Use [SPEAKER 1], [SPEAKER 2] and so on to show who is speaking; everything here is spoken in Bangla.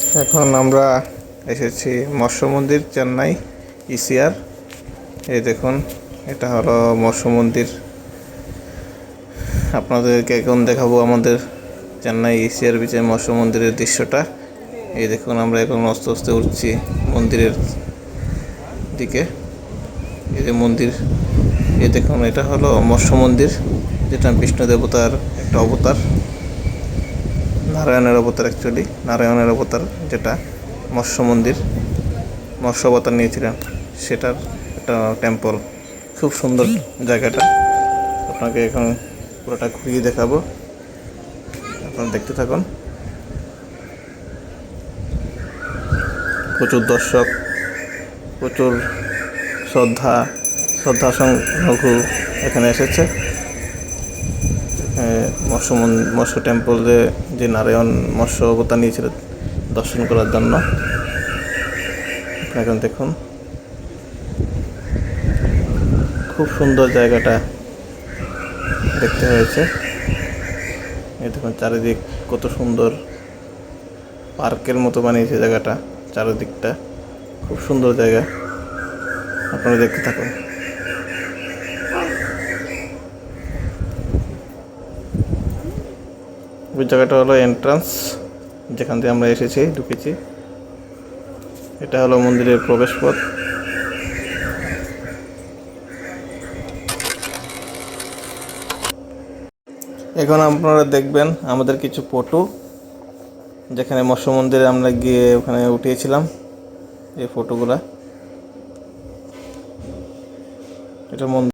[SPEAKER 1] এখন আমরা এসেছি মৎস্য মন্দির চেন্নাই ইসিআর। এই দেখুন, এটা হলো মৎস্য মন্দির। আপনাদেরকে এখন দেখাবো আমাদের চেন্নাই ইসিআর বিচে মৎস্য মন্দিরের দৃশ্যটা। এই দেখুন, আমরা এখন আস্তে আস্তে উঠছি মন্দিরের দিকে। এই যে মন্দির, এই দেখুন, এটা হলো মৎস্য মন্দির, যেটা বিষ্ণু দেবতার একটা অবতার, নারায়ণের অবতার। অ্যাকচুয়ালি নারায়ণের অবতার, যেটা মৎস্য মন্দির, মৎস্য অবতার নিয়েছিলেন, সেটার একটা টেম্পল। খুব সুন্দর জায়গাটা, আপনাকে এখন পুরোটা ঘুরিয়ে দেখাবো, আপনারা দেখতে থাকুন। প্রচুর দর্শক, প্রচুর শ্রদ্ধা সংঘ এখানে এসেছে। মৎস্য টেম্পলে যে নারায়ণ মৎস্য অবতার নিয়েছিলেন দর্শন করার জন্য। এখন দেখুন, খুব সুন্দর জায়গাটা দেখতে হয়েছে। এই দেখুন, চারিদিক কত সুন্দর, পার্কের মতো বানিয়েছে জায়গাটা। চারিদিকটা খুব সুন্দর জায়গা, আপনারা দেখতে থাকুন। ওই জায়গাটা হলো এন্ট্রান্স, যেখান থেকে আমরা এসেছি, ঢুকেছি। এটা হলো মন্দিরের প্রবেশ পথ। এখন আপনারা দেখবেন আমাদের কিছু ফটো, যেখানে মৎস্য মন্দিরে আমরা গিয়ে ওখানে উঠিয়েছিলাম এই ফটোগুলা। এটা মন্দির।